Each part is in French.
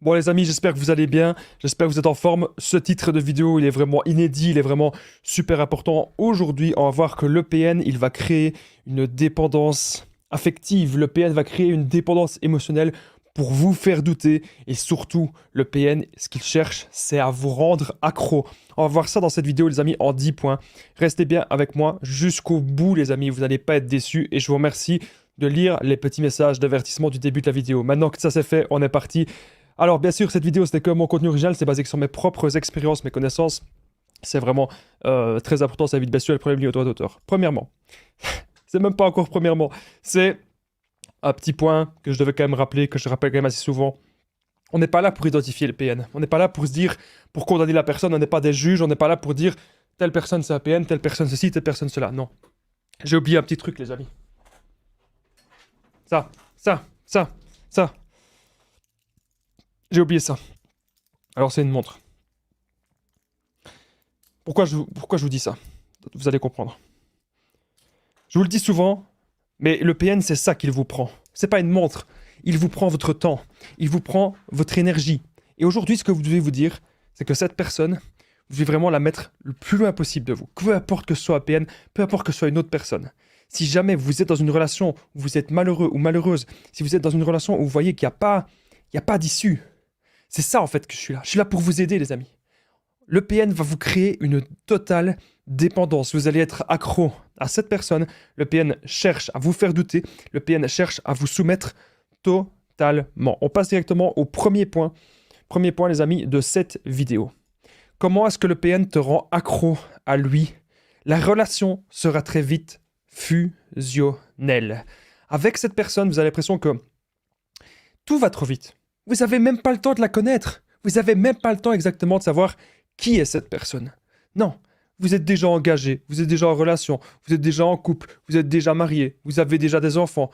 Bon les amis, j'espère que vous allez bien, j'espère que vous êtes en forme. Ce titre de vidéo, il est vraiment inédit, il est vraiment super important. Aujourd'hui, on va voir que l'EPN, il va créer une dépendance affective. L'EPN va créer une dépendance émotionnelle pour vous faire douter. Et surtout, l'EPN, ce qu'il cherche, c'est à vous rendre accro. On va voir ça dans cette vidéo les amis en 10 points. Restez bien avec moi jusqu'au bout les amis, vous n'allez pas être déçus. Et je vous remercie de lire les petits messages d'avertissement du début de la vidéo. Maintenant que ça c'est fait, on est parti. Alors, bien sûr, cette vidéo, ce n'est que mon contenu original, c'est basé sur mes propres expériences, mes connaissances. C'est vraiment très important, ça évite bien sûr les problèmes liés au droit d'auteur. Premièrement, c'est même pas encore premièrement, c'est un petit point que je devais quand même rappeler, que je rappelle quand même assez souvent. On n'est pas là pour identifier le PN. On n'est pas là pour se dire, pour condamner la personne, on n'est pas des juges, on n'est pas là pour dire telle personne c'est un PN, telle personne ceci, telle personne cela. Non. J'ai oublié un petit truc, les amis. Ça. J'ai oublié ça. Alors c'est une montre. Pourquoi je vous dis ça? Vous allez comprendre. Je vous le dis souvent, mais le PN c'est ça qu'il vous prend. C'est pas une montre. Il vous prend votre temps. Il vous prend votre énergie. Et aujourd'hui, ce que vous devez vous dire, c'est que cette personne, vous devez vraiment la mettre le plus loin possible de vous. Peu importe que ce soit un PN, peu importe que ce soit une autre personne. Si jamais vous êtes dans une relation où vous êtes malheureux ou malheureuse, si vous êtes dans une relation où vous voyez qu'il n'y a pas d'issue, c'est ça en fait que je suis là. Je suis là pour vous aider les amis. Le PN va vous créer une totale dépendance. Vous allez être accro à cette personne. Le PN cherche à vous faire douter. Le PN cherche à vous soumettre totalement. On passe directement au premier point. Premier point les amis de cette vidéo. Comment est-ce que le PN te rend accro à lui? La relation sera très vite fusionnelle. Avec cette personne, vous avez l'impression que tout va trop vite. Vous n'avez même pas le temps de la connaître. Vous n'avez même pas le temps exactement de savoir qui est cette personne. Non, vous êtes déjà engagé, vous êtes déjà en relation, vous êtes déjà en couple, vous êtes déjà marié, vous avez déjà des enfants.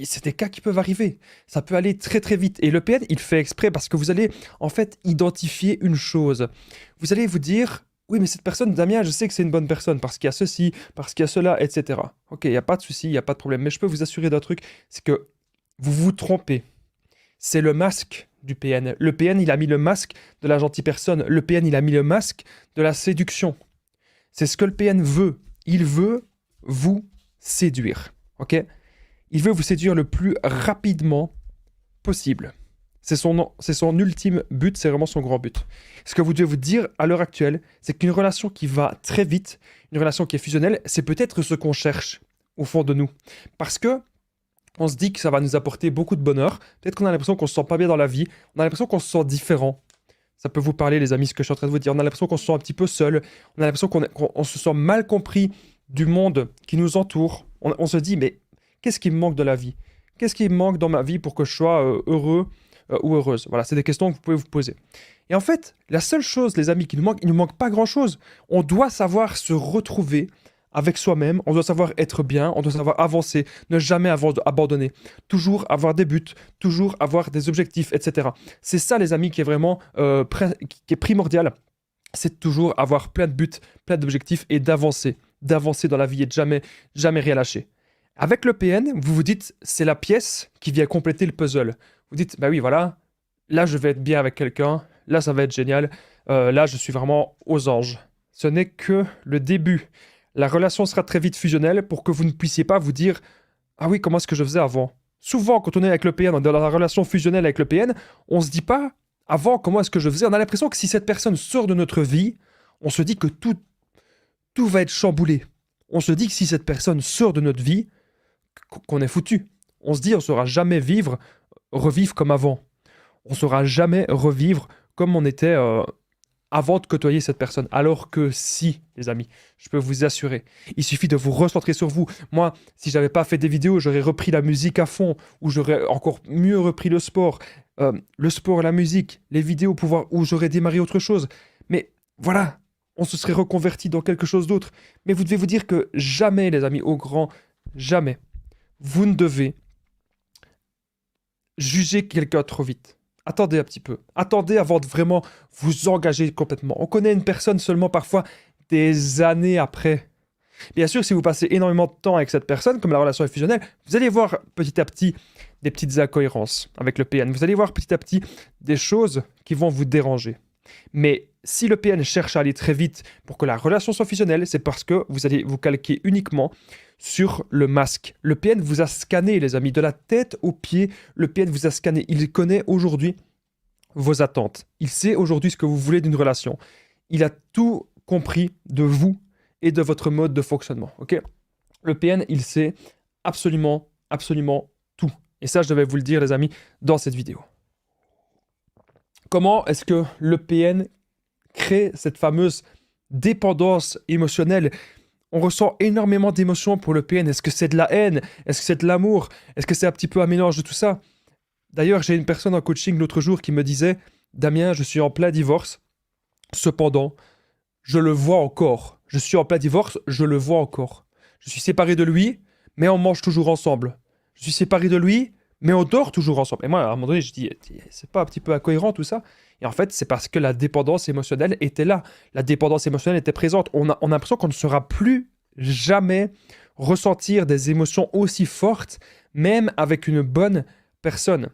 C'est des cas qui peuvent arriver. Ça peut aller très très vite. Et le PN, il fait exprès parce que vous allez en fait identifier une chose. Vous allez vous dire, oui mais cette personne, Damien, je sais que c'est une bonne personne parce qu'il y a ceci, parce qu'il y a cela, etc. Ok, il n'y a pas de souci, il n'y a pas de problème. Mais je peux vous assurer d'un truc, c'est que vous vous trompez. C'est le masque du PN. Le PN, il a mis le masque de la gentille personne. Le PN, il a mis le masque de la séduction. C'est ce que le PN veut. Il veut vous séduire. Ok? Il veut vous séduire le plus rapidement possible. C'est son ultime but, c'est vraiment son grand but. Ce que vous devez vous dire à l'heure actuelle, c'est qu'une relation qui va très vite, une relation qui est fusionnelle, c'est peut-être ce qu'on cherche au fond de nous. Parce que on se dit que ça va nous apporter beaucoup de bonheur. Peut-être qu'on a l'impression qu'on se sent pas bien dans la vie. On a l'impression qu'on se sent différent. Ça peut vous parler, les amis, ce que je suis en train de vous dire. On a l'impression qu'on se sent un petit peu seul. On a l'impression qu'on se sent mal compris du monde qui nous entoure. On se dit, mais qu'est-ce qui me manque de la vie? Qu'est-ce qui me manque dans ma vie pour que je sois heureux ou heureuse? Voilà, c'est des questions que vous pouvez vous poser. Et en fait, la seule chose, les amis, qui nous manque, il ne nous manque pas grand-chose. On doit savoir se retrouver avec soi-même, on doit savoir être bien, on doit savoir avancer, ne jamais abandonner, toujours avoir des buts, toujours avoir des objectifs, etc. C'est ça les amis qui est vraiment qui est primordial, c'est de toujours avoir plein de buts, plein d'objectifs et d'avancer dans la vie et de jamais rien lâcher. Avec le PN, vous vous dites, c'est la pièce qui vient compléter le puzzle. Vous dites, bah oui voilà, là je vais être bien avec quelqu'un, là ça va être génial, là je suis vraiment aux anges. Ce n'est que le début. La relation sera très vite fusionnelle pour que vous ne puissiez pas vous dire « Ah oui, comment est-ce que je faisais avant ?» Souvent, quand on est avec le PN, dans la relation fusionnelle avec le PN, on ne se dit pas « Avant, comment est-ce que je faisais ?» On a l'impression que si cette personne sort de notre vie, on se dit que tout va être chamboulé. On se dit que si cette personne sort de notre vie, qu'on est foutu. On se dit on ne saura jamais revivre comme avant. On ne saura jamais revivre comme on était avant de côtoyer cette personne. Alors que si, les amis, je peux vous assurer, il suffit de vous recentrer sur vous. Moi, si j'avais pas fait des vidéos, j'aurais repris la musique à fond, ou j'aurais encore mieux repris le sport, la musique, les vidéos, où j'aurais démarré autre chose. Mais voilà, on se serait reconverti dans quelque chose d'autre. Mais vous devez vous dire que jamais, les amis, au grand, jamais, vous ne devez juger quelqu'un trop vite. Attendez un petit peu. Attendez avant de vraiment vous engager complètement. On connaît une personne seulement parfois des années après. Bien sûr, si vous passez énormément de temps avec cette personne, comme la relation est fusionnelle, vous allez voir petit à petit des petites incohérences avec le PN. Vous allez voir petit à petit des choses qui vont vous déranger. Mais si le PN cherche à aller très vite pour que la relation soit fusionnelle, c'est parce que vous allez vous calquer uniquement sur le masque. Le PN vous a scanné, les amis, de la tête aux pieds. Le PN vous a scanné. Il connaît aujourd'hui vos attentes. Il sait aujourd'hui ce que vous voulez d'une relation. Il a tout compris de vous et de votre mode de fonctionnement. Ok ? Le PN, il sait absolument tout. Et ça, je devais vous le dire, les amis, dans cette vidéo. Comment est-ce que le PN crée cette fameuse dépendance émotionnelle? On ressent énormément d'émotions pour le PN. Est-ce que c'est de la haine? Est-ce que c'est de l'amour? Est-ce que c'est un petit peu un mélange de tout ça? D'ailleurs, j'ai une personne en coaching l'autre jour qui me disait « Damien, je suis en plein divorce. Cependant, je le vois encore. Je suis en plein divorce, je le vois encore. Je suis séparé de lui, mais on mange toujours ensemble. Je suis séparé de lui, mais on dort toujours ensemble. » Et moi, à un moment donné, je dis « C'est pas un petit peu incohérent tout ça ?» Et en fait, c'est parce que la dépendance émotionnelle était là. La dépendance émotionnelle était présente. On a l'impression qu'on ne saura plus jamais ressentir des émotions aussi fortes, même avec une bonne personne.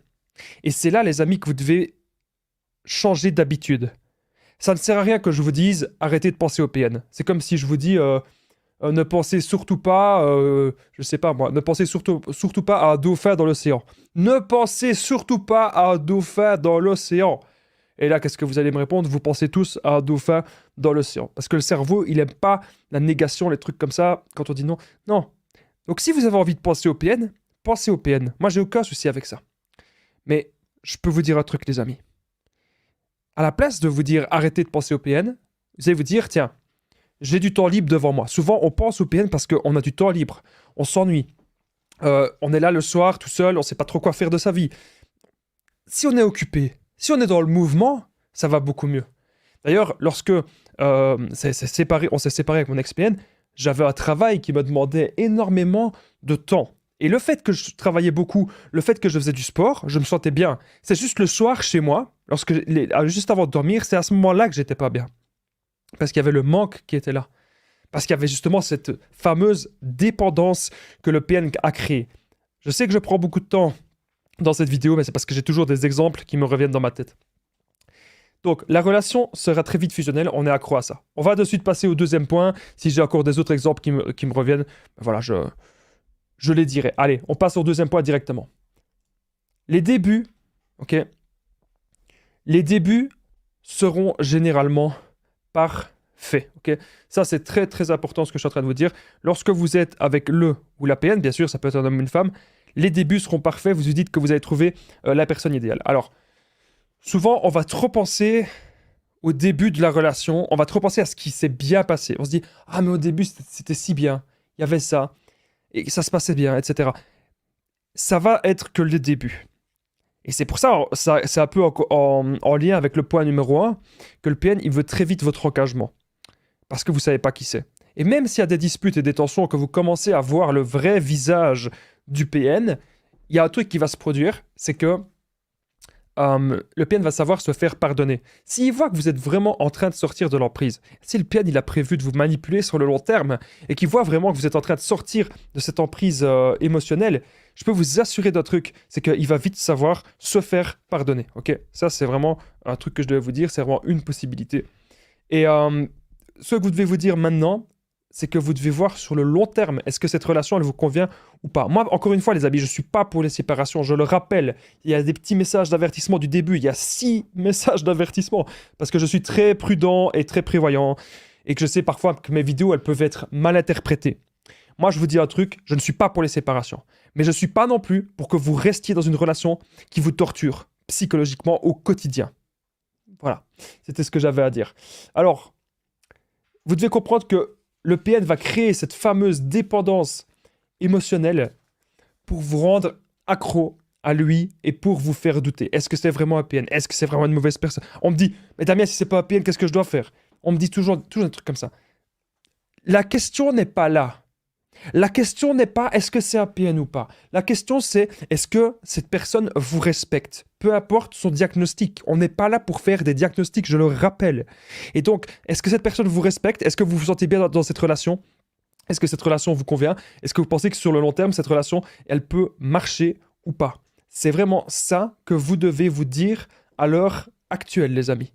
Et c'est là, les amis, que vous devez changer d'habitude. Ça ne sert à rien que je vous dise « Arrêtez de penser au PN ». C'est comme si je vous dis ne pensez surtout pas, je sais pas moi, ne pensez surtout pas à un dauphin dans l'océan. Ne pensez surtout pas à un dauphin dans l'océan. Et là, qu'est-ce que vous allez me répondre? Vous pensez tous à un dauphin dans l'océan. Parce que le cerveau, il n'aime pas la négation, les trucs comme ça, quand on dit non. Non. Donc si vous avez envie de penser au PN, pensez au PN. Moi, j'ai aucun souci avec ça. Mais je peux vous dire un truc, les amis. À la place de vous dire arrêtez de penser au PN, vous allez vous dire tiens, j'ai du temps libre devant moi. Souvent, on pense au PN parce qu'on a du temps libre. On s'ennuie. On est là le soir tout seul, on ne sait pas trop quoi faire de sa vie. Si on est occupé, si on est dans le mouvement, ça va beaucoup mieux. D'ailleurs, lorsque on s'est séparé avec mon ex-PN, j'avais un travail qui me demandait énormément de temps. Et le fait que je travaillais beaucoup, le fait que je faisais du sport, je me sentais bien. C'est juste le soir chez moi, juste avant de dormir, c'est à ce moment-là que j'étais pas bien. Parce qu'il y avait le manque qui était là. Parce qu'il y avait justement cette fameuse dépendance que le PN a créée. Je sais que je prends beaucoup de temps dans cette vidéo, mais c'est parce que j'ai toujours des exemples qui me reviennent dans ma tête. Donc, la relation sera très vite fusionnelle, on est accro à ça. On va de suite passer au deuxième point. Si j'ai encore des autres exemples qui me reviennent, voilà, je les dirai. Allez, on passe au deuxième point directement. Les débuts, ok? Les débuts seront généralement parfaits, ok? Ça, c'est très, très important ce que je suis en train de vous dire. Lorsque vous êtes avec le ou la PN, bien sûr, ça peut être un homme ou une femme, les débuts seront parfaits, vous vous dites que vous avez trouvé la personne idéale. Alors, souvent, on va trop penser au début de la relation, on va trop penser à ce qui s'est bien passé. On se dit « Ah, mais au début, c'était si bien, il y avait ça, et ça se passait bien, etc. » Ça va être que le début. Et c'est pour ça, c'est un peu en lien avec le point numéro 1, que le PN, il veut très vite votre engagement. Parce que vous ne savez pas qui c'est. Et même s'il y a des disputes et des tensions, que vous commencez à voir le vrai visage du PN, il y a un truc qui va se produire, c'est que le PN va savoir se faire pardonner. S'il voit que vous êtes vraiment en train de sortir de l'emprise, si le PN il a prévu de vous manipuler sur le long terme, et qu'il voit vraiment que vous êtes en train de sortir de cette emprise émotionnelle, je peux vous assurer d'un truc, c'est qu'il va vite savoir se faire pardonner. Ok, ça, c'est vraiment un truc que je devais vous dire, c'est vraiment une possibilité. Et ce que vous devez vous dire maintenant, c'est que vous devez voir sur le long terme, est-ce que cette relation, elle vous convient ou pas. Moi, encore une fois, les amis, je ne suis pas pour les séparations, je le rappelle. Il y a des petits messages d'avertissement du début, il y a 6 messages d'avertissement, parce que je suis très prudent et très prévoyant, et que je sais parfois que mes vidéos, elles peuvent être mal interprétées. Moi, je vous dis un truc, je ne suis pas pour les séparations, mais je ne suis pas non plus pour que vous restiez dans une relation qui vous torture psychologiquement au quotidien. Voilà, c'était ce que j'avais à dire. Alors, vous devez comprendre que le PN va créer cette fameuse dépendance émotionnelle pour vous rendre accro à lui et pour vous faire douter. Est-ce que c'est vraiment un PN? Est-ce que c'est vraiment une mauvaise personne? On me dit, mais Damien, si c'est pas un PN, qu'est-ce que je dois faire? On me dit toujours un truc comme ça. La question n'est pas là. La question n'est pas est-ce que c'est un PN ou pas. La question c'est est-ce que cette personne vous respecte? Peu importe son diagnostic. On n'est pas là pour faire des diagnostics, je le rappelle. Et donc, est-ce que cette personne vous respecte? Est-ce que vous vous sentez bien dans cette relation? Est-ce que cette relation vous convient? Est-ce que vous pensez que sur le long terme, cette relation, elle peut marcher ou pas? C'est vraiment ça que vous devez vous dire à l'heure actuelle, les amis.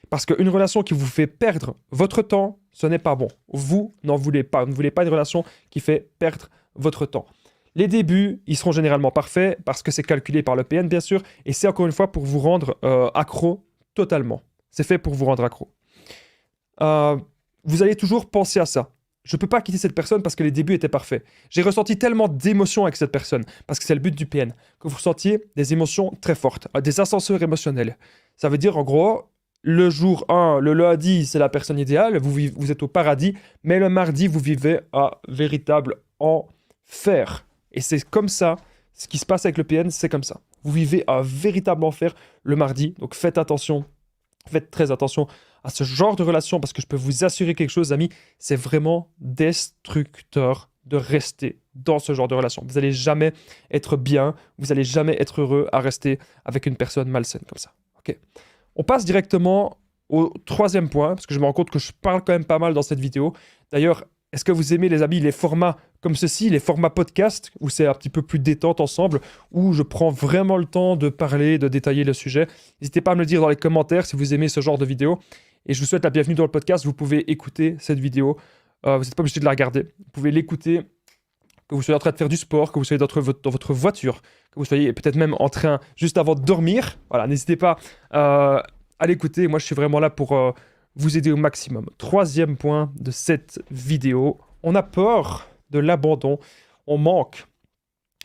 Parce qu'une relation qui vous fait perdre votre temps, ce n'est pas bon. Vous n'en voulez pas. Vous ne voulez pas une relation qui fait perdre votre temps. Les débuts, ils seront généralement parfaits parce que c'est calculé par le PN, bien sûr. Et c'est encore une fois pour vous rendre accro totalement. C'est fait pour vous rendre accro. Vous allez toujours penser à ça. Je ne peux pas quitter cette personne parce que les débuts étaient parfaits. J'ai ressenti tellement d'émotions avec cette personne, parce que c'est le but du PN, que vous ressentiez des émotions très fortes, des ascenseurs émotionnels. Ça veut dire, en gros, le jour 1, le lundi, c'est la personne idéale, vous êtes au paradis, mais le mardi, vous vivez un véritable enfer. Et c'est comme ça, ce qui se passe avec le PN, c'est comme ça. Vous vivez un véritable enfer le mardi, donc faites attention, faites très attention à ce genre de relation, parce que je peux vous assurer quelque chose, amis, c'est vraiment destructeur de rester dans ce genre de relation. Vous n'allez jamais être bien, vous n'allez jamais être heureux à rester avec une personne malsaine comme ça. Ok. On passe directement au troisième point, parce que je me rends compte que je parle quand même pas mal dans cette vidéo. D'ailleurs, est-ce que vous aimez, les amis, les formats comme ceci, les formats podcast, où c'est un petit peu plus détente ensemble, où je prends vraiment le temps de parler, de détailler le sujet? N'hésitez pas à me le dire dans les commentaires si vous aimez ce genre de vidéo. Et je vous souhaite la bienvenue dans le podcast. Vous pouvez écouter cette vidéo. Vous n'êtes pas obligé de la regarder. Vous pouvez l'écouter, que vous soyez en train de faire du sport, que vous soyez dans votre voiture, que vous soyez peut-être même en train juste avant de dormir. Voilà, n'hésitez pas à l'écouter. Moi, je suis vraiment là pour vous aider au maximum. Troisième point de cette vidéo. On a peur de l'abandon. On manque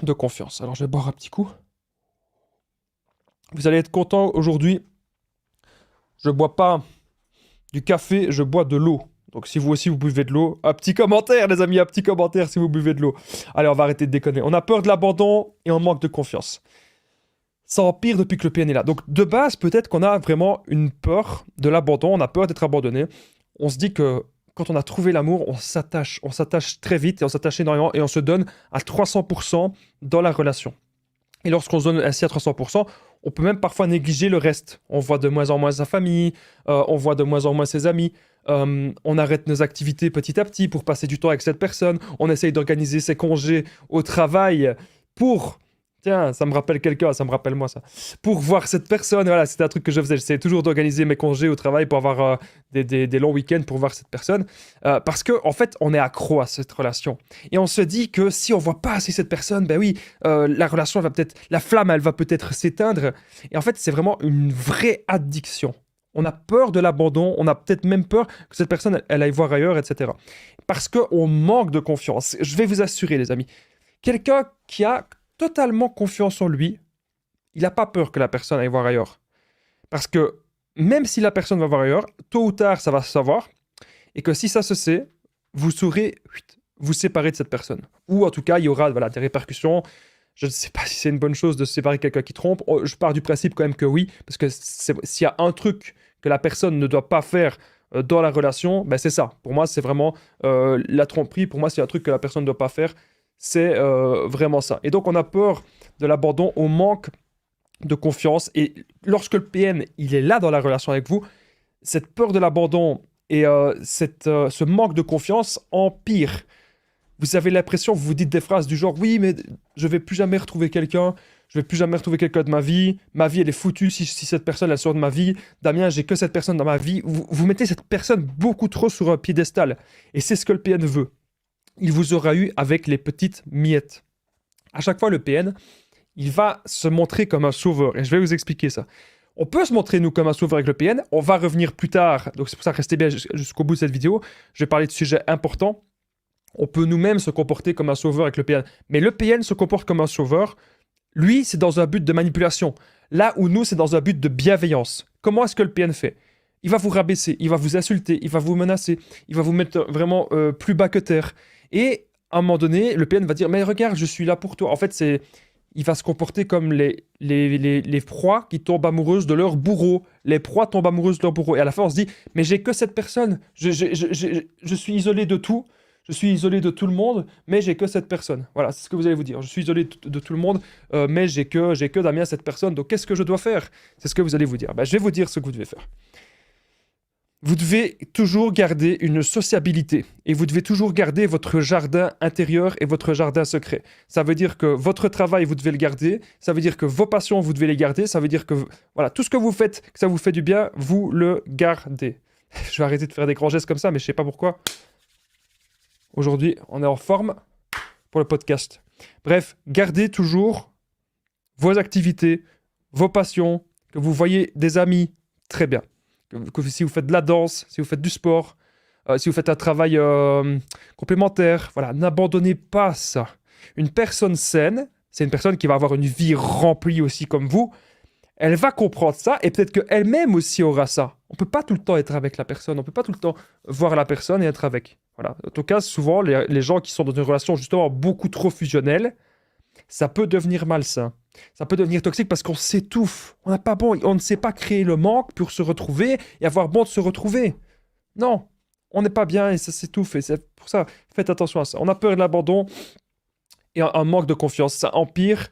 de confiance. Alors, je vais boire un petit coup. Vous allez être content aujourd'hui. Je ne bois pas du café, je bois de l'eau. Donc si vous aussi vous buvez de l'eau, un petit commentaire les amis, un petit commentaire si vous buvez de l'eau. Allez, on va arrêter de déconner. On a peur de l'abandon et on manque de confiance. Ça empire depuis que le PN est là. Donc de base, peut-être qu'on a vraiment une peur de l'abandon, on a peur d'être abandonné. On se dit que quand on a trouvé l'amour, on s'attache très vite et on s'attache énormément et on se donne à 300% dans la relation. Et lorsqu'on se donne ainsi à 300%, on peut même parfois négliger le reste. On voit de moins en moins sa famille, on voit de moins en moins ses amis, on arrête nos activités petit à petit pour passer du temps avec cette personne, on essaye d'organiser ses congés au travail pour... Tiens, ça me rappelle quelqu'un, ça me rappelle moi ça. Pour voir cette personne, voilà, c'était un truc que je faisais. J'essayais toujours d'organiser mes congés au travail pour avoir des longs week-ends pour voir cette personne. Parce que en fait, on est accro à cette relation. Et on se dit que si on voit pas assez cette personne, ben oui, la relation, la flamme, elle va peut-être s'éteindre. Et en fait, c'est vraiment une vraie addiction. On a peur de l'abandon, on a peut-être même peur que cette personne, elle aille voir ailleurs, etc. Parce qu'on manque de confiance. Je vais vous assurer, les amis, quelqu'un qui a totalement confiance en lui, il n'a pas peur que la personne aille voir ailleurs. Parce que même si la personne va voir ailleurs, tôt ou tard, ça va se savoir. Et que si ça se sait, vous saurez vous séparer de cette personne. Ou en tout cas, il y aura des répercussions. Je ne sais pas si c'est une bonne chose de se séparer de quelqu'un qui trompe. Je pars du principe quand même que oui. Parce que s'il y a un truc que la personne ne doit pas faire dans la relation, ben c'est ça. Pour moi, c'est vraiment la tromperie. Pour moi, c'est un truc que la personne ne doit pas faire. C'est vraiment ça. Et donc, on a peur de l'abandon, on manque de confiance. Et lorsque le PN, il est là dans la relation avec vous, cette peur de l'abandon et ce manque de confiance empire. Vous avez l'impression, vous vous dites des phrases du genre « Oui, mais je vais plus jamais retrouver quelqu'un. Je vais plus jamais retrouver quelqu'un de ma vie. Ma vie, elle est foutue si cette personne, elle sort de ma vie. Damien, j'ai que cette personne dans ma vie. » Vous mettez cette personne beaucoup trop sur un piédestal. Et c'est ce que le PN veut. Il vous aura eu avec les petites miettes. À chaque fois, le PN, il va se montrer comme un sauveur. Et je vais vous expliquer ça. On peut se montrer, nous, comme un sauveur avec le PN. On va revenir plus tard. Donc, c'est pour ça que restez bien jusqu'au bout de cette vidéo. Je vais parler de sujets importants. On peut nous-mêmes se comporter comme un sauveur avec le PN. Mais le PN se comporte comme un sauveur. Lui, c'est dans un but de manipulation. Là où nous, c'est dans un but de bienveillance. Comment est-ce que le PN fait ? Il va vous rabaisser, il va vous insulter, il va vous menacer, il va vous mettre vraiment plus bas que terre. Et à un moment donné, le PN va dire « Mais regarde, je suis là pour toi. » En fait, il va se comporter comme les proies qui tombent amoureuses de leur bourreau. Les proies tombent amoureuses de leur bourreau. Et à la fin, on se dit « Mais j'ai que cette personne. Je suis isolé de tout. Je suis isolé de tout le monde, mais j'ai que cette personne. » Voilà, c'est ce que vous allez vous dire. Je suis isolé de tout le monde, mais j'ai que Damien, cette personne. Donc, qu'est-ce que je dois faire ? C'est ce que vous allez vous dire. Je vais vous dire ce que vous devez faire. Vous devez toujours garder une sociabilité et vous devez toujours garder votre jardin intérieur et votre jardin secret. Ça veut dire que votre travail, vous devez le garder. Ça veut dire que vos passions, vous devez les garder. Ça veut dire que voilà, tout ce que vous faites, que ça vous fait du bien, vous le gardez. Je vais arrêter de faire des grands gestes comme ça, mais je sais pas pourquoi. Aujourd'hui, on est en forme pour le podcast. Bref, gardez toujours vos activités, vos passions, que vous voyez des amis, très bien. Que si vous faites de la danse, si vous faites du sport, si vous faites un travail complémentaire, voilà, n'abandonnez pas ça. Une personne saine, c'est une personne qui va avoir une vie remplie aussi comme vous. Elle va comprendre ça et peut-être qu'elle-même aussi aura ça. On ne peut pas tout le temps être avec la personne, on ne peut pas tout le temps voir la personne et être avec. Voilà. En tout cas, souvent, les gens qui sont dans une relation justement beaucoup trop fusionnelle, ça peut devenir malsain. Ça peut devenir toxique parce qu'on s'étouffe. On n'a pas bon, on ne sait pas créer le manque pour se retrouver et avoir bon de se retrouver. Non, on n'est pas bien et ça s'étouffe. Et c'est pour ça, faites attention à ça. On a peur de l'abandon et un manque de confiance. Ça empire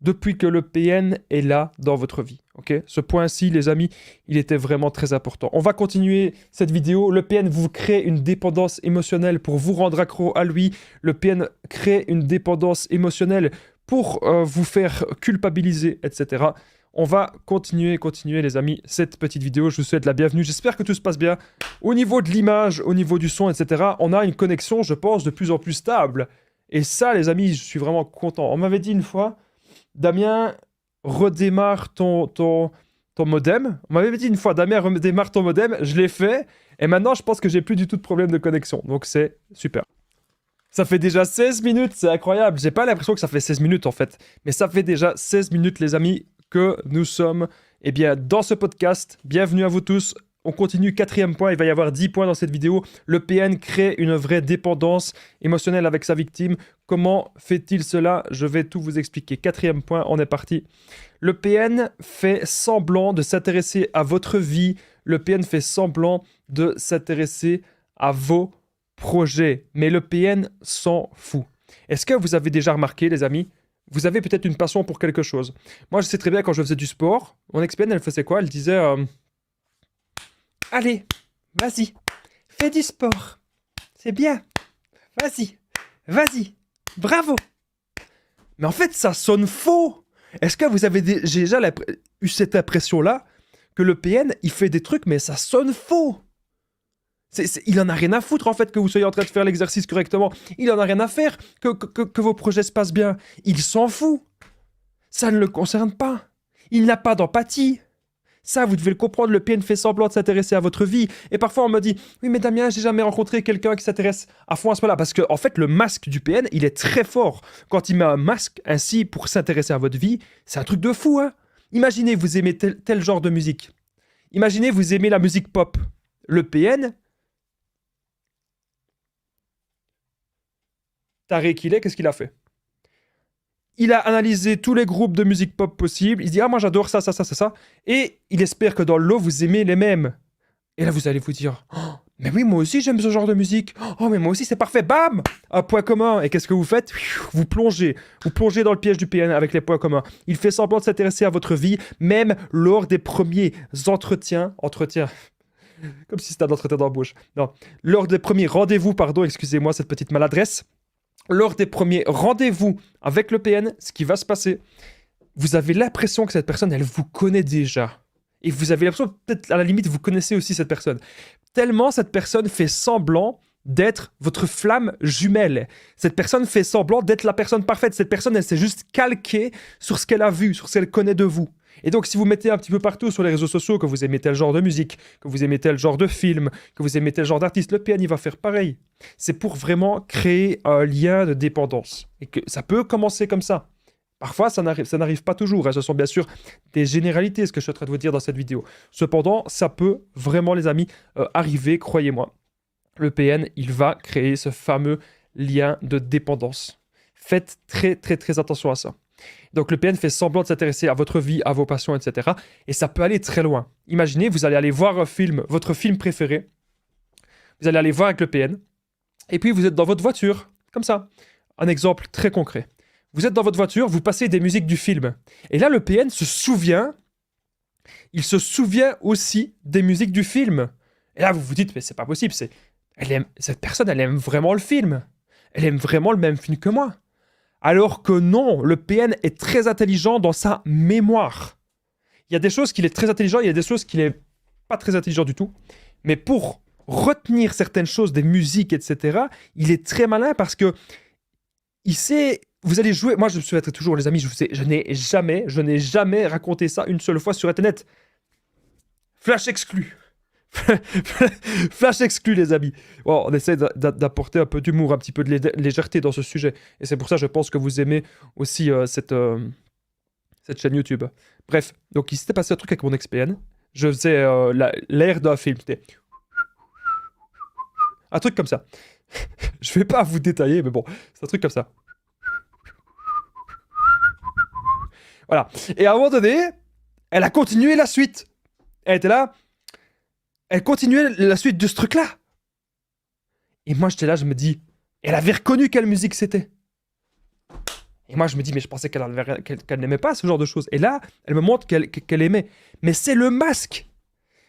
depuis que le PN est là dans votre vie. Okay, ce point-ci, les amis, il était vraiment très important. On va continuer cette vidéo. Le PN vous crée une dépendance émotionnelle pour vous rendre accro à lui. Le PN crée une dépendance émotionnelle pour vous faire culpabiliser, etc. On va continuer, les amis, cette petite vidéo. Je vous souhaite la bienvenue. J'espère que tout se passe bien. Au niveau de l'image, au niveau du son, etc., on a une connexion, je pense, de plus en plus stable. Et ça, les amis, je suis vraiment content. On m'avait dit une fois, Damien, redémarre ton modem. On m'avait dit une fois, Damien, redémarre ton modem. Je l'ai fait. Et maintenant, je pense que j'ai plus du tout de problème de connexion. Donc, c'est super. Ça fait déjà 16 minutes, c'est incroyable. J'ai pas l'impression que ça fait 16 minutes en fait. Mais ça fait déjà 16 minutes, les amis, que nous sommes dans ce podcast. Bienvenue à vous tous. On continue, 4e point. Il va y avoir 10 points dans cette vidéo. Le PN crée une vraie dépendance émotionnelle avec sa victime. Comment fait-il cela? Je vais tout vous expliquer. 4e point, on est parti. Le PN fait semblant de s'intéresser à votre vie. Le PN fait semblant de s'intéresser à vos projets. Mais le PN s'en fout. Est-ce que vous avez déjà remarqué, les amis? Vous avez peut-être une passion pour quelque chose. Moi, je sais très bien quand je faisais du sport, mon ex-PN, elle faisait quoi? Elle disait allez, vas-y, fais du sport. C'est bien. Vas-y, bravo. Mais en fait, ça sonne faux. Est-ce que vous avez déjà eu cette impression-là que le PN, il fait des trucs, mais ça sonne faux? Il en a rien à foutre en fait que vous soyez en train de faire l'exercice correctement. Il en a rien à faire que vos projets se passent bien. Il s'en fout. Ça ne le concerne pas. Il n'a pas d'empathie. Ça, vous devez le comprendre, le PN fait semblant de s'intéresser à votre vie. Et parfois, on me dit « Oui, mais Damien, j'ai jamais rencontré quelqu'un qui s'intéresse à fond à ce moment-là. » Parce que, en fait, le masque du PN, il est très fort. Quand il met un masque ainsi pour s'intéresser à votre vie, c'est un truc de fou, hein. Imaginez, vous aimez tel genre de musique. Imaginez, vous aimez la musique pop. Le PN, taré qu'il est, qu'est-ce qu'il a fait? Il a analysé tous les groupes de musique pop possibles. Il se dit « Ah, moi j'adore ça. » Et il espère que dans le lot, vous aimez les mêmes. Et là, vous allez vous dire « Oh, mais oui, moi aussi j'aime ce genre de musique. Oh, mais moi aussi c'est parfait. Bam ! Un point commun. » Et qu'est-ce que vous faites? Vous plongez. Vous plongez dans le piège du PN avec les points communs. Il fait semblant de s'intéresser à votre vie, même lors des premiers entretiens. Comme si c'était un entretien d'embauche. Non. Lors des premiers rendez-vous, excusez-moi cette petite maladresse. Lors des premiers rendez-vous avec le PN, ce qui va se passer, vous avez l'impression que cette personne, elle vous connaît déjà. Et vous avez l'impression, peut-être à la limite, vous connaissez aussi cette personne. Tellement cette personne fait semblant d'être votre flamme jumelle. Cette personne fait semblant d'être la personne parfaite. Cette personne, elle s'est juste calquée sur ce qu'elle a vu, sur ce qu'elle connaît de vous. Et donc, si vous mettez un petit peu partout sur les réseaux sociaux que vous aimez tel genre de musique, que vous aimez tel genre de film, que vous aimez tel genre d'artiste, le PN, il va faire pareil. C'est pour vraiment créer un lien de dépendance. Et que ça peut commencer comme ça. Parfois, ça n'arrive pas toujours. Hein. Ce sont bien sûr des généralités, ce que je suis en train de vous dire dans cette vidéo. Cependant, ça peut vraiment, les amis, arriver, croyez-moi. Le PN, il va créer ce fameux lien de dépendance. Faites très, très, très attention à ça. Donc le PN fait semblant de s'intéresser à votre vie, à vos passions, etc. Et ça peut aller très loin. Imaginez, vous allez aller voir un film, votre film préféré. Vous allez aller voir avec le PN. Et puis vous êtes dans votre voiture, comme ça. Un exemple très concret. Vous êtes dans votre voiture, vous passez des musiques du film. Et là, le PN se souvient. Il se souvient aussi des musiques du film. Et là, vous vous dites, mais c'est pas possible, cette personne, elle aime vraiment le film. Elle aime vraiment le même film que moi. Alors que non, le PN est très intelligent dans sa mémoire. Il y a des choses qu'il est très intelligent, il y a des choses qu'il est pas très intelligent du tout. Mais pour retenir certaines choses, des musiques, etc., il est très malin parce que il sait... Vous allez jouer... Moi, je me souviendrai toujours, les amis, je n'ai jamais raconté ça une seule fois sur Internet. Flash exclu. Flash exclu, les amis. Bon, on essaie d'apporter un peu d'humour, un petit peu de légèreté dans ce sujet. Et c'est pour ça, je pense que vous aimez aussi cette chaîne YouTube. Bref, donc il s'était passé un truc avec mon XPN. Je faisais l'air d'un film. C'était un truc comme ça. Je vais pas vous détailler, mais bon, c'est un truc comme ça. Voilà. Et à un moment donné, elle a continué la suite. Elle était là. Elle continuait la suite de ce truc-là. Et moi, j'étais là, je me dis... Elle avait reconnu quelle musique c'était. Et moi, je me dis, mais je pensais qu'elle n'aimait pas ce genre de choses. Et là, elle me montre qu'elle aimait. Mais c'est le masque.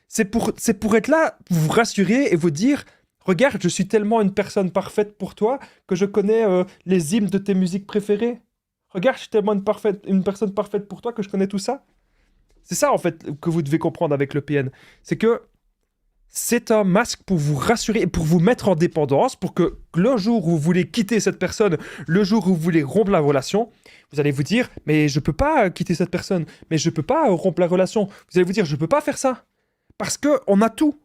C'est pour être là, vous rassurer et vous dire... Regarde, je suis tellement une personne parfaite pour toi que je connais les hymnes de tes musiques préférées. Regarde, je suis tellement une personne parfaite pour toi que je connais tout ça. C'est ça, en fait, que vous devez comprendre avec le PN. C'est que c'est un masque pour vous rassurer et pour vous mettre en dépendance, pour que le jour où vous voulez quitter cette personne, le jour où vous voulez rompre la relation, vous allez vous dire, mais je peux pas quitter cette personne, mais je peux pas rompre la relation. Vous allez vous dire, je peux pas faire ça. Parce qu'on a tout.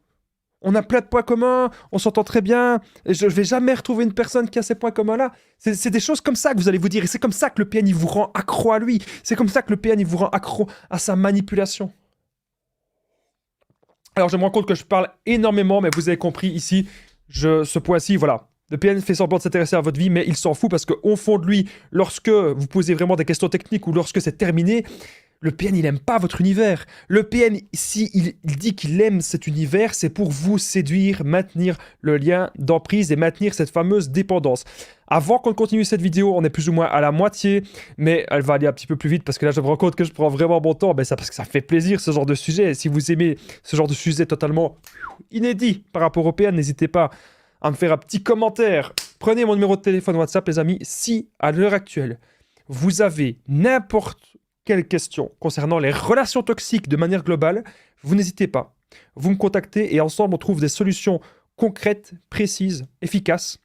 On a plein de points communs, on s'entend très bien, et je ne vais jamais retrouver une personne qui a ces points communs-là. C'est des choses comme ça que vous allez vous dire, et c'est comme ça que le PN il vous rend accro à lui, c'est comme ça que le PN il vous rend accro à sa manipulation. Alors je me rends compte que je parle énormément, mais vous avez compris ici, ce point-ci, voilà. Le PN fait semblant de s'intéresser à votre vie, mais il s'en fout parce qu'au fond de lui, lorsque vous posez vraiment des questions techniques ou lorsque c'est terminé, le PN, il n'aime pas votre univers. Le PN, si il dit qu'il aime cet univers, c'est pour vous séduire, maintenir le lien d'emprise et maintenir cette fameuse dépendance. Avant qu'on continue cette vidéo, on est plus ou moins à la moitié, mais elle va aller un petit peu plus vite parce que là, je me rends compte que je prends vraiment mon temps. Ben, parce que ça fait plaisir, ce genre de sujet. Et si vous aimez ce genre de sujet totalement inédit par rapport au PN, n'hésitez pas à me faire un petit commentaire. Prenez mon numéro de téléphone WhatsApp, les amis. Si, à l'heure actuelle, vous avez n'importe quelle question concernant les relations toxiques de manière globale, vous n'hésitez pas. Vous me contactez et ensemble, on trouve des solutions concrètes, précises, efficaces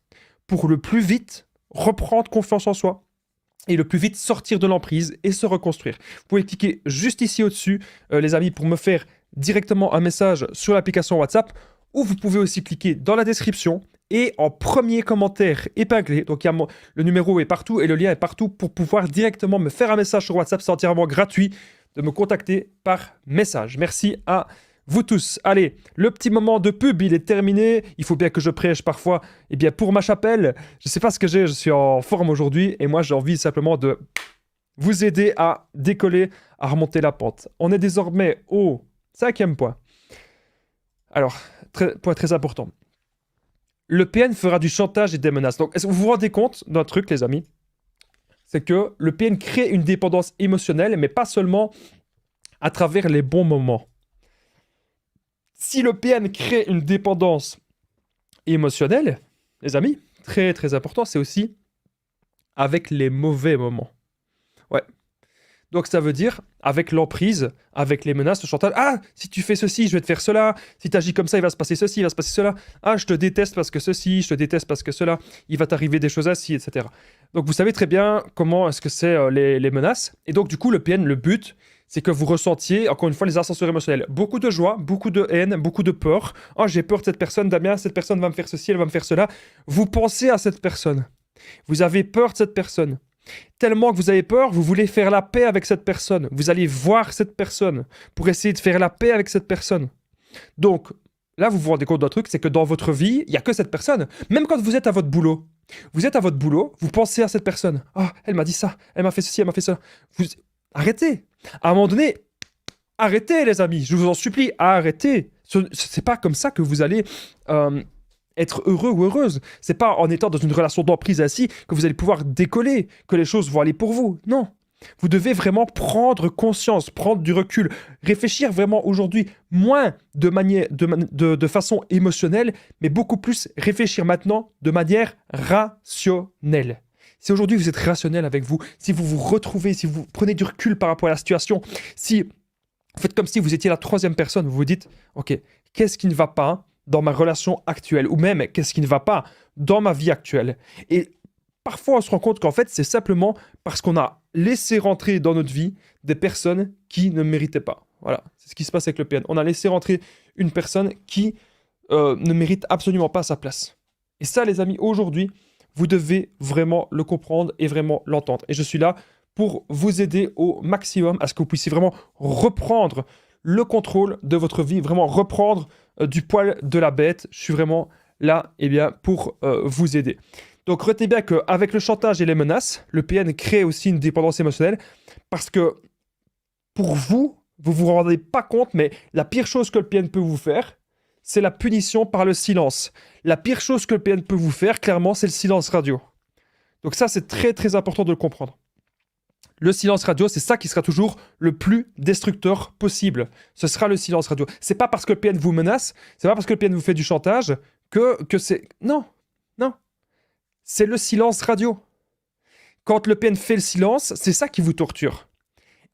pour le plus vite reprendre confiance en soi et le plus vite sortir de l'emprise et se reconstruire. Vous pouvez cliquer juste ici au-dessus, les amis, pour me faire directement un message sur l'application WhatsApp, ou vous pouvez aussi cliquer dans la description et en premier commentaire épinglé, donc le numéro est partout et le lien est partout pour pouvoir directement me faire un message sur WhatsApp. C'est entièrement gratuit de me contacter par message. Merci à vous tous. Allez, le petit moment de pub, il est terminé. Il faut bien que je prêche parfois. Eh bien, pour ma chapelle, je ne sais pas ce que j'ai, je suis en forme aujourd'hui et moi j'ai envie simplement de vous aider à décoller, à remonter la pente. On est désormais au 5e point. Alors, point très important. Le PN fera du chantage et des menaces. Donc, est-ce que vous vous rendez compte d'un truc, les amis? C'est que le PN crée une dépendance émotionnelle, mais pas seulement à travers les bons moments. Si le PN crée une dépendance émotionnelle, les amis, très très important, c'est aussi avec les mauvais moments. Ouais. Donc ça veut dire, avec l'emprise, avec les menaces, le chantage, ah, si tu fais ceci, je vais te faire cela, si tu agis comme ça, il va se passer ceci, il va se passer cela, ah, je te déteste parce que ceci, je te déteste parce que cela, il va t'arriver des choses ainsi, etc. Donc vous savez très bien comment est-ce que c'est les menaces, et donc du coup le PN, le but, c'est que vous ressentiez, encore une fois, les ascenseurs émotionnels. Beaucoup de joie, beaucoup de haine, beaucoup de peur. Oh, j'ai peur de cette personne, Damien, cette personne va me faire ceci, elle va me faire cela. Vous pensez à cette personne. Vous avez peur de cette personne. Tellement que vous avez peur, vous voulez faire la paix avec cette personne. Vous allez voir cette personne pour essayer de faire la paix avec cette personne. Donc, là, vous vous rendez compte d'un truc, c'est que dans votre vie, il n'y a que cette personne. Même quand vous êtes à votre boulot, vous pensez à cette personne. « Ah, elle m'a dit ça, elle m'a fait ceci, elle m'a fait ça. » Arrêtez. À un moment donné, arrêtez les amis, je vous en supplie, arrêtez. C'est pas comme ça que vous allez être heureux ou heureuse. C'est pas en étant dans une relation d'emprise ainsi que vous allez pouvoir décoller, que les choses vont aller pour vous. Non. Vous devez vraiment prendre conscience, prendre du recul, réfléchir vraiment aujourd'hui moins de façon émotionnelle, mais beaucoup plus réfléchir maintenant de manière rationnelle. Si aujourd'hui vous êtes rationnel avec vous, si vous vous retrouvez, si vous prenez du recul par rapport à la situation, si vous faites comme si vous étiez la troisième personne, vous vous dites, ok, qu'est-ce qui ne va pas dans ma relation actuelle, ou même qu'est-ce qui ne va pas dans ma vie actuelle. Et parfois, on se rend compte qu'en fait, c'est simplement parce qu'on a laissé rentrer dans notre vie des personnes qui ne méritaient pas. Voilà, c'est ce qui se passe avec le PN. On a laissé rentrer une personne qui ne mérite absolument pas sa place. Et ça, les amis, aujourd'hui, vous devez vraiment le comprendre et vraiment l'entendre. Et je suis là pour vous aider au maximum à ce que vous puissiez vraiment reprendre le contrôle de votre vie, vraiment reprendre du poil de la bête. Je suis vraiment là pour vous aider. Donc retenez bien qu'avec le chantage et les menaces, le PN crée aussi une dépendance émotionnelle parce que pour vous, vous vous rendez pas compte, mais la pire chose que le PN peut vous faire, c'est la punition par le silence. La pire chose que le PN peut vous faire, clairement, c'est le silence radio. Donc ça, c'est très très important de le comprendre. Le silence radio, c'est ça qui sera toujours le plus destructeur possible. Ce sera le silence radio. C'est pas parce que le PN vous menace, c'est pas parce que le PN vous fait du chantage que c'est... Non, non. C'est le silence radio. Quand le PN fait le silence, c'est ça qui vous torture.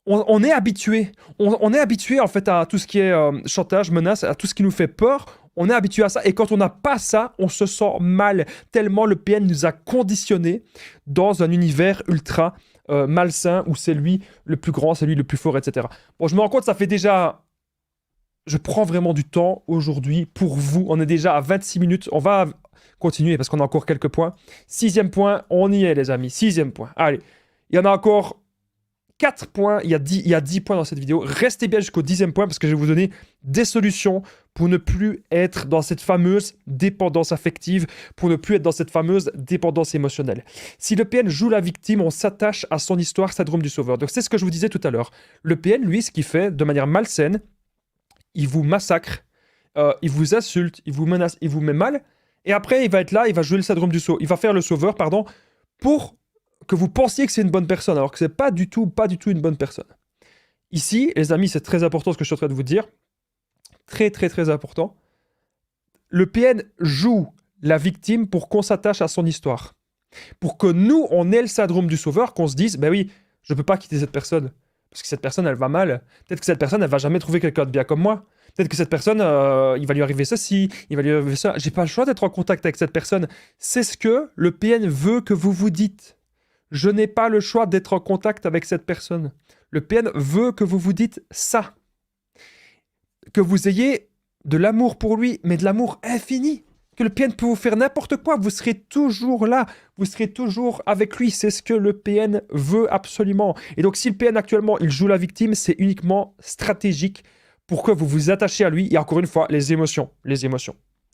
On est habitué. On est habitué en fait à tout ce qui est chantage, menace, à tout ce qui nous fait peur. On est habitué à ça. Et quand on n'a pas ça, on se sent mal. Tellement le PN nous a conditionnés dans un univers ultra malsain où c'est lui le plus grand, c'est lui le plus fort, etc. Bon, je me rends compte, ça fait déjà... Je prends vraiment du temps aujourd'hui pour vous. On est déjà à 26 minutes. On va continuer parce qu'on a encore quelques points. 6e point, on y est les amis. 6e point. Allez, il y en a encore 4 points. Il y a 10 points dans cette vidéo. Restez bien jusqu'au 10e point parce que je vais vous donner des solutions pour ne plus être dans cette fameuse dépendance affective, pour ne plus être dans cette fameuse dépendance émotionnelle. Si le PN joue la victime, on s'attache à son histoire, syndrome du sauveur. Donc c'est ce que je vous disais tout à l'heure. Le PN, lui, ce qu'il fait de manière malsaine, il vous massacre, il vous insulte, il vous menace, il vous met mal. Et après, il va être là, il va jouer le syndrome du sauveur. Il va faire le sauveur, pour que vous pensiez que c'est une bonne personne, alors que c'est pas du tout une bonne personne. Ici, les amis, c'est très important ce que je suis en train de vous dire. Très, très, très important. Le PN joue la victime pour qu'on s'attache à son histoire. Pour que nous, on ait le syndrome du sauveur, qu'on se dise, ben oui, je peux pas quitter cette personne. Parce que cette personne, elle va mal. Peut-être que cette personne, elle va jamais trouver quelqu'un de bien comme moi. Peut-être que cette personne, il va lui arriver ceci, il va lui arriver ça. J'ai pas le choix d'être en contact avec cette personne. C'est ce que le PN veut que vous vous dites. Je n'ai pas le choix d'être en contact avec cette personne. Le PN veut que vous vous dites ça. Que vous ayez de l'amour pour lui, mais de l'amour infini. Que le PN peut vous faire n'importe quoi, vous serez toujours là, vous serez toujours avec lui, c'est ce que le PN veut absolument. Et donc si le PN actuellement, il joue la victime, c'est uniquement stratégique pour que vous vous attachiez à lui. Et encore une fois, les émotions.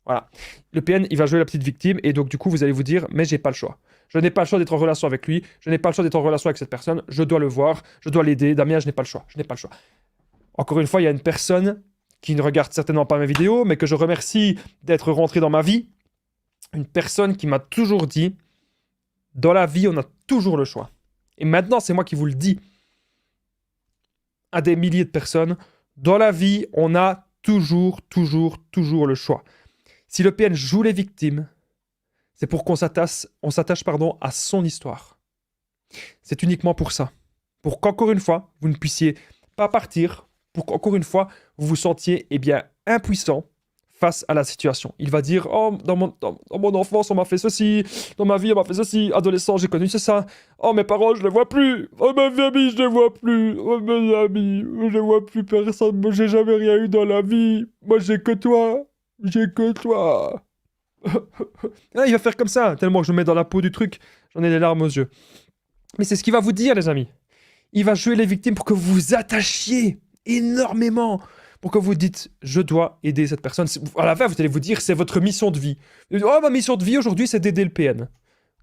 Voilà. Le PN, il va jouer la petite victime, et donc du coup, vous allez vous dire, mais j'ai pas le choix. Je n'ai pas le choix d'être en relation avec lui, je n'ai pas le choix d'être en relation avec cette personne, je dois le voir, je dois l'aider. Damien, je n'ai pas le choix, Encore une fois, il y a une personne qui ne regarde certainement pas mes vidéos, mais que je remercie d'être rentré dans ma vie, une personne qui m'a toujours dit, dans la vie, on a toujours le choix. Et maintenant, c'est moi qui vous le dis à des milliers de personnes, dans la vie, on a toujours le choix. Si le PN joue les victimes, c'est pour qu'on s'attache à son histoire. C'est uniquement pour ça. Pour qu'encore une fois, vous ne puissiez pas partir, pour qu'encore une fois, vous vous sentiez impuissant face à la situation. Il va dire, oh, dans mon enfance, on m'a fait ceci, dans ma vie, on m'a fait ceci, adolescent, j'ai connu ça, oh, mes parents, je les vois plus, oh, mes amis, je les vois plus, oh, mes amis, je les vois plus personne, moi, j'ai jamais rien eu dans la vie, moi, j'ai que toi. Là, il va faire comme ça, tellement que je me mets dans la peau du truc, j'en ai les larmes aux yeux. Mais c'est ce qu'il va vous dire, les amis. Il va jouer les victimes pour que vous vous attachiez énormément, pour que vous dites, je dois aider cette personne. À la fin, vous allez vous dire, c'est votre mission de vie. Oh, ma mission de vie aujourd'hui, c'est d'aider le PN.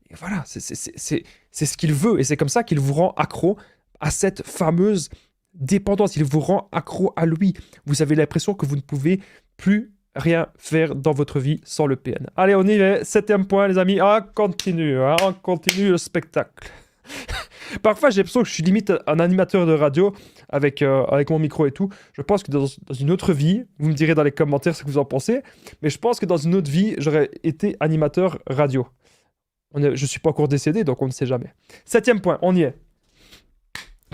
Et voilà, c'est ce qu'il veut, et c'est comme ça qu'il vous rend accro à cette fameuse dépendance. Il vous rend accro à lui. Vous avez l'impression que vous ne pouvez plus rien faire dans votre vie sans le PN. Allez, on y est. 7e point, les amis. On continue le spectacle. Parfois, j'ai l'impression que je suis limite un animateur de radio avec mon micro et tout. Je pense que dans une autre vie, vous me direz dans les commentaires ce que vous en pensez, mais je pense que dans une autre vie, j'aurais été animateur radio. Je ne suis pas encore décédé, donc on ne sait jamais. 7e point, on y est.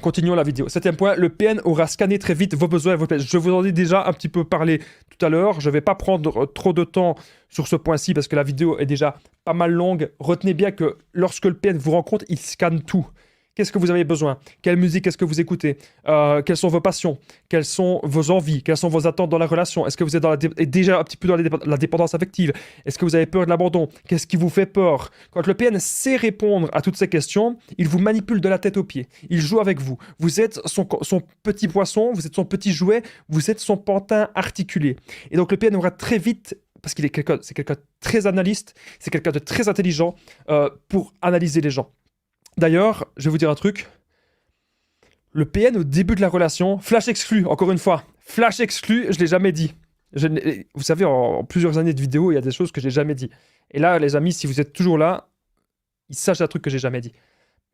Continuons la vidéo. 7e point, le PN aura scanné très vite vos besoins et vos plaisirs. Je vous en ai déjà un petit peu parlé tout à l'heure. Je ne vais pas prendre trop de temps sur ce point-ci parce que la vidéo est déjà pas mal longue. Retenez bien que lorsque le PN vous rencontre, il scanne tout. Qu'est-ce que vous avez besoin? Quelle musique est-ce que vous écoutez? Quelles sont vos passions? Quelles sont vos envies? Quelles sont vos attentes dans la relation? Est-ce que vous êtes déjà un petit peu dans la dépendance affective? Est-ce que vous avez peur de l'abandon? Qu'est-ce qui vous fait peur? Quand le PN sait répondre à toutes ces questions, il vous manipule de la tête aux pieds. Il joue avec vous. Vous êtes son petit poisson, vous êtes son petit jouet, vous êtes son pantin articulé. Et donc le PN aura très vite, parce c'est quelqu'un de très analyste, c'est quelqu'un de très intelligent pour analyser les gens. D'ailleurs, je vais vous dire un truc. Le PN au début de la relation, flash exclu, encore une fois. Flash exclu, je ne l'ai jamais dit. Vous savez, en plusieurs années de vidéos, il y a des choses que j'ai jamais dit. Et là, les amis, si vous êtes toujours là, il sache un truc que j'ai jamais dit.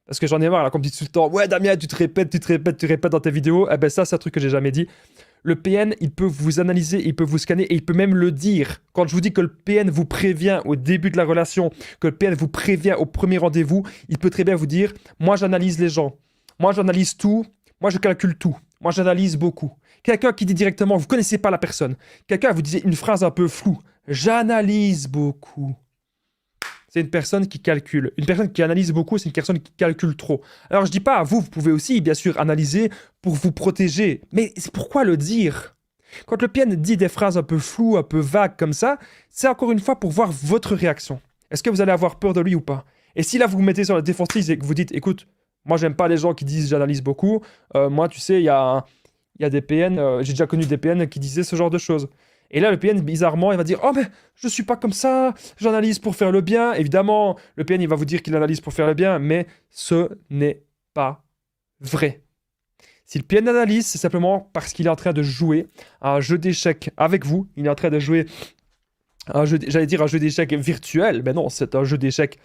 Parce que j'en ai marre, là, qu'on me dit tout le temps, ouais, Damien, tu te répètes dans tes vidéos. Eh ben ça, c'est un truc que j'ai jamais dit. Le PN, il peut vous analyser, il peut vous scanner et il peut même le dire. Quand je vous dis que le PN vous prévient au début de la relation, que le PN vous prévient au premier rendez-vous, il peut très bien vous dire « Moi, j'analyse les gens. Moi, j'analyse tout. Moi, je calcule tout. Moi, j'analyse beaucoup. » Quelqu'un qui dit directement « Vous ne connaissez pas la personne. » Quelqu'un vous dit une phrase un peu floue. « J'analyse beaucoup. » C'est une personne qui calcule. Une personne qui analyse beaucoup, c'est une personne qui calcule trop. Alors, je dis pas à vous, vous pouvez aussi, bien sûr, analyser pour vous protéger. Mais pourquoi le dire? Quand le PN dit des phrases un peu floues, un peu vagues comme ça, c'est encore une fois pour voir votre réaction. Est-ce que vous allez avoir peur de lui ou pas? Et si là, vous vous mettez sur la défensive et que vous dites, écoute, moi, j'aime pas les gens qui disent j'analyse beaucoup. Moi, tu sais, il y a des PN, j'ai déjà connu des PN qui disaient ce genre de choses. Et là, le PN, bizarrement, il va dire « Oh, mais je suis pas comme ça, j'analyse pour faire le bien. » Évidemment, le PN, il va vous dire qu'il analyse pour faire le bien, mais ce n'est pas vrai. Si le PN analyse, c'est simplement parce qu'il est en train de jouer à un jeu d'échecs avec vous. Il est en train de jouer à un jeu, j'allais dire un jeu d'échecs virtuel, mais non, c'est un jeu d'échecs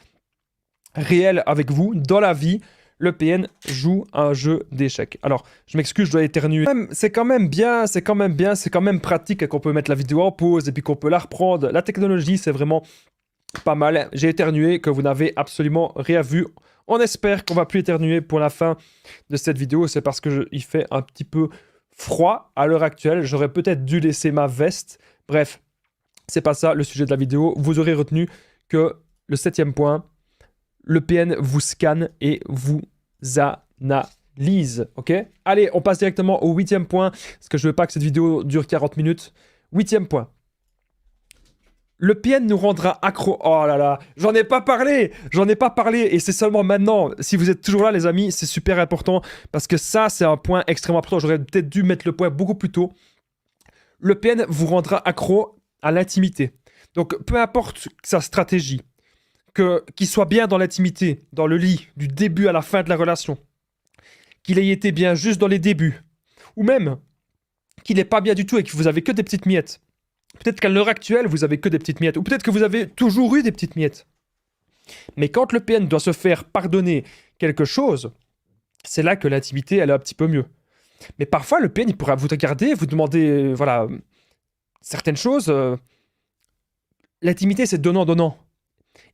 réel avec vous, dans la vie. Le PN joue un jeu d'échecs. Alors, je m'excuse, je dois éternuer. C'est quand même bien, c'est quand même pratique qu'on peut mettre la vidéo en pause et puis qu'on peut la reprendre. La technologie, c'est vraiment pas mal. J'ai éternué, que vous n'avez absolument rien vu. On espère qu'on va plus éternuer pour la fin de cette vidéo. C'est parce qu'il fait un petit peu froid à l'heure actuelle. J'aurais peut-être dû laisser ma veste. Bref, c'est pas ça le sujet de la vidéo. Vous aurez retenu que le 7e point, le PN vous scanne et vous analyse, ok? Allez, on passe directement au 8e point, parce que je veux pas que cette vidéo dure 40 minutes. 8e point. Le PN nous rendra accro... Oh là là, j'en ai pas parlé, et c'est seulement maintenant. Si vous êtes toujours là, les amis, c'est super important, parce que ça, c'est un point extrêmement important. J'aurais peut-être dû mettre le point beaucoup plus tôt. Le PN vous rendra accro à l'intimité. Donc, peu importe sa stratégie, qu'il soit bien dans l'intimité, dans le lit, du début à la fin de la relation, qu'il ait été bien juste dans les débuts, ou même qu'il n'est pas bien du tout et que vous avez que des petites miettes. Peut-être qu'à l'heure actuelle, vous avez que des petites miettes, ou peut-être que vous avez toujours eu des petites miettes. Mais quand le PN doit se faire pardonner quelque chose, c'est là que l'intimité, elle est un petit peu mieux. Mais parfois, le PN, il pourra vous regarder, vous demander, voilà, certaines choses. L'intimité, c'est donnant-donnant.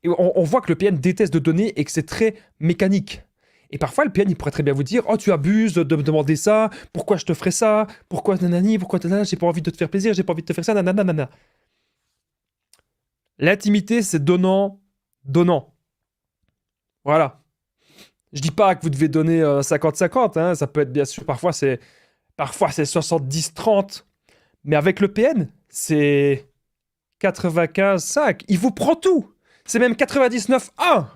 Et on voit que le PN déteste de donner et que c'est très mécanique. Et parfois, le PN, il pourrait très bien vous dire « Oh, tu abuses de me demander ça, pourquoi je te ferais ça, pourquoi nanani, pourquoi nanana, j'ai pas envie de te faire plaisir, j'ai pas envie de te faire ça, nanana. » L'intimité, c'est donnant. Voilà. Je dis pas que vous devez donner 50-50, hein, ça peut être bien sûr, parfois c'est 70-30. Mais avec le PN, c'est 95-5. Il vous prend tout. C'est même 99-1.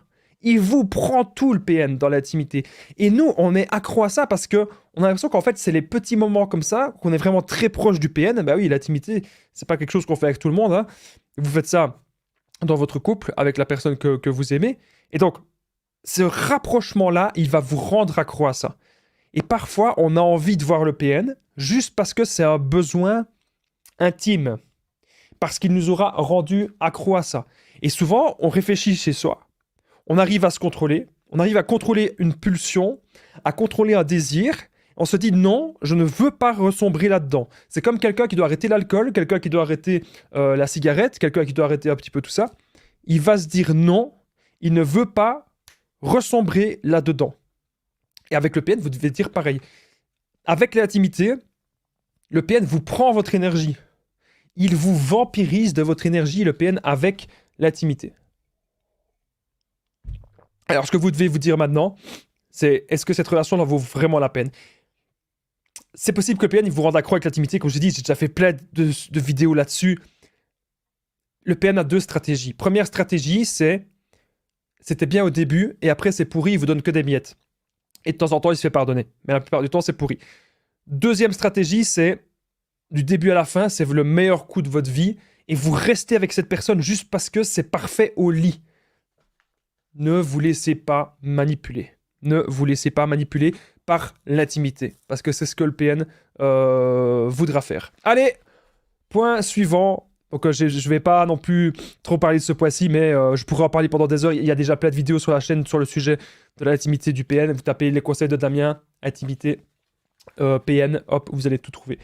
Il vous prend tout, le PN, dans l'intimité. Et nous, on est accro à ça parce qu'on a l'impression qu'en fait, c'est les petits moments comme ça, qu'on est vraiment très proche du PN. Bah oui, l'intimité, c'est pas quelque chose qu'on fait avec tout le monde. Hein. Vous faites ça dans votre couple, avec la personne que vous aimez. Et donc, ce rapprochement-là, il va vous rendre accro à ça. Et parfois, on a envie de voir le PN juste parce que c'est un besoin intime. Parce qu'il nous aura rendu accro à ça. Et souvent, on réfléchit chez soi. On arrive à se contrôler. On arrive à contrôler une pulsion, à contrôler un désir. On se dit non, je ne veux pas ressombrer là-dedans. C'est comme quelqu'un qui doit arrêter l'alcool, quelqu'un qui doit arrêter la cigarette, quelqu'un qui doit arrêter un petit peu tout ça. Il va se dire non, il ne veut pas ressombrer là-dedans. Et avec le PN, vous devez dire pareil. Avec l'intimité, le PN vous prend votre énergie. Il vous vampirise de votre énergie, le PN, avec l'intimité. Alors, ce que vous devez vous dire maintenant, c'est est-ce que cette relation en vaut vraiment la peine? C'est possible que le PN il vous rende accro avec l'intimité. Comme je dis, j'ai déjà fait plein de vidéos là-dessus. Le PN a 2 stratégies. Première stratégie, c'était bien au début, et après c'est pourri, il vous donne que des miettes. Et de temps en temps, il se fait pardonner. Mais la plupart du temps, c'est pourri. Deuxième stratégie, c'est du début à la fin, c'est le meilleur coup de votre vie, et vous restez avec cette personne juste parce que c'est parfait au lit. Ne vous laissez pas manipuler. Ne vous laissez pas manipuler par l'intimité, parce que c'est ce que le PN voudra faire. Allez, point suivant. Donc je ne vais pas non plus trop parler de ce point-ci, mais je pourrais en parler pendant des heures. Il y a déjà plein de vidéos sur la chaîne sur le sujet de l'intimité du PN. Vous tapez les conseils de Damien, intimité, PN, hop, vous allez tout trouver.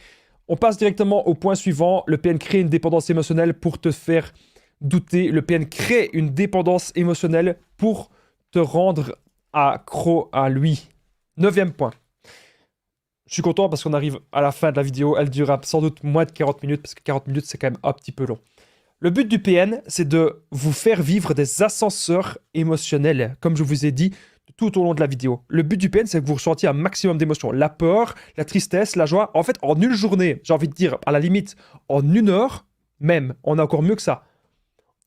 On passe directement au point suivant. Le PN crée une dépendance émotionnelle pour te faire douter. Le PN crée une dépendance émotionnelle pour te rendre accro à lui. 9e point. Je suis content parce qu'on arrive à la fin de la vidéo. Elle durera sans doute moins de 40 minutes parce que 40 minutes, c'est quand même un petit peu long. Le but du PN, c'est de vous faire vivre des ascenseurs émotionnels, comme je vous ai dit tout au long de la vidéo. Le but du PN, c'est que vous ressentiez un maximum d'émotions. La peur, la tristesse, la joie. En fait, en une journée, j'ai envie de dire, à la limite, en 1 heure, même, on a encore mieux que ça.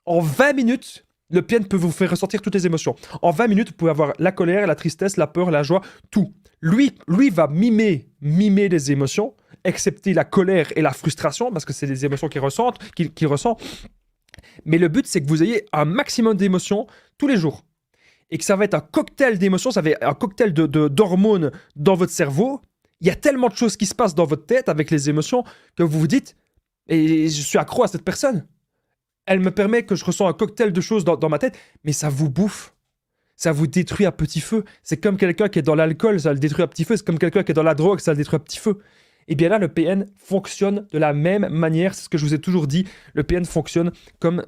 En 20 minutes, le PN peut vous faire ressentir toutes les émotions. En 20 minutes, vous pouvez avoir la colère, la tristesse, la peur, la joie, tout. Lui va mimer les émotions, excepté la colère et la frustration, parce que c'est des émotions qu'il ressent. Mais le but, c'est que vous ayez un maximum d'émotions tous les jours. Et que ça va être un cocktail d'émotions, ça va être un cocktail d'hormones dans votre cerveau. Il y a tellement de choses qui se passent dans votre tête avec les émotions que vous vous dites « Et je suis accro à cette personne. Elle me permet que je ressens un cocktail de choses dans ma tête, mais ça vous bouffe. Ça vous détruit à petit feu. C'est comme quelqu'un qui est dans l'alcool, ça le détruit à petit feu. C'est comme quelqu'un qui est dans la drogue, ça le détruit à petit feu. Et bien là, le PN fonctionne de la même manière. C'est ce que je vous ai toujours dit. Le PN fonctionne comme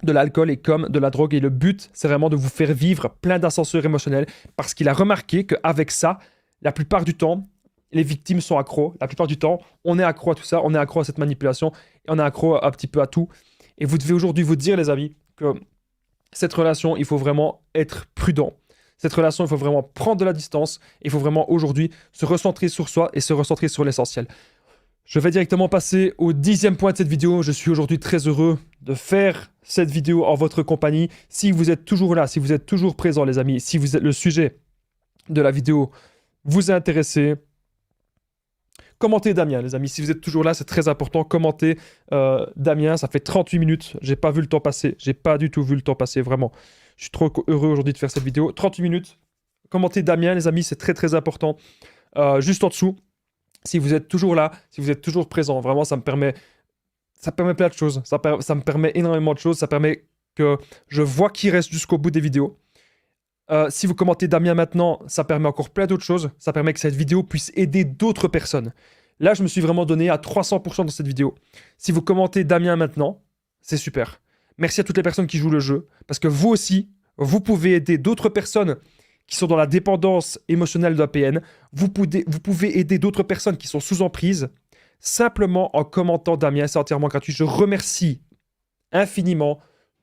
de l'alcool et comme de la drogue. Et le but, c'est vraiment de vous faire vivre plein d'ascenseurs émotionnels parce qu'il a remarqué qu'avec ça, la plupart du temps, les victimes sont accros. La plupart du temps, on est accro à tout ça. On est accro à cette manipulation et on est accro un petit peu à tout. Et vous devez aujourd'hui vous dire, les amis, que cette relation, il faut vraiment être prudent. Cette relation, il faut vraiment prendre de la distance. Il faut vraiment aujourd'hui se recentrer sur soi et se recentrer sur l'essentiel. Je vais directement passer au 10e point de cette vidéo. Je suis aujourd'hui très heureux de faire cette vidéo en votre compagnie. Si vous êtes toujours là, si vous êtes toujours présent, les amis, si le sujet de la vidéo vous a intéressé, commentez Damien, les amis. Si vous êtes toujours là, c'est très important. Commentez Damien. Ça fait 38 minutes. J'ai pas vu le temps passer. J'ai pas du tout vu le temps passer, vraiment. Je suis trop heureux aujourd'hui de faire cette vidéo. 38 minutes. Commentez Damien, les amis. C'est très, très important. Juste en dessous, si vous êtes toujours là, si vous êtes toujours présent, vraiment, ça me permet plein de choses. Ça me permet énormément de choses. Ça permet que je vois qui reste jusqu'au bout des vidéos. Si vous commentez Damien maintenant, ça permet encore plein d'autres choses. Ça permet que cette vidéo puisse aider d'autres personnes. Là, je me suis vraiment donné à 300% dans cette vidéo. Si vous commentez Damien maintenant, c'est super. Merci à toutes les personnes qui jouent le jeu. Parce que vous aussi, vous pouvez aider d'autres personnes qui sont dans la dépendance émotionnelle d'un PN. Vous pouvez aider d'autres personnes qui sont sous emprise simplement en commentant Damien. C'est entièrement gratuit. Je remercie infiniment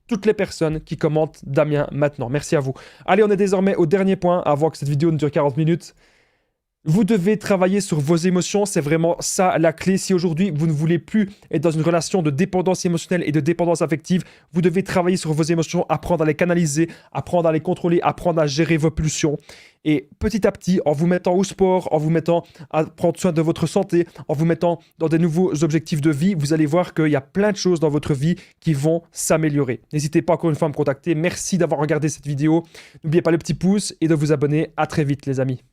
toutes les personnes qui commentent Damien maintenant. Merci à vous. Allez, on est désormais au dernier point avant que cette vidéo ne dure 40 minutes. Vous devez travailler sur vos émotions, c'est vraiment ça la clé. Si aujourd'hui vous ne voulez plus être dans une relation de dépendance émotionnelle et de dépendance affective, vous devez travailler sur vos émotions, apprendre à les canaliser, apprendre à les contrôler, apprendre à gérer vos pulsions. Et petit à petit, en vous mettant au sport, en vous mettant à prendre soin de votre santé, en vous mettant dans des nouveaux objectifs de vie, vous allez voir qu'il y a plein de choses dans votre vie qui vont s'améliorer. N'hésitez pas encore une fois à me contacter. Merci d'avoir regardé cette vidéo. N'oubliez pas le petit pouce et de vous abonner. À très vite les amis.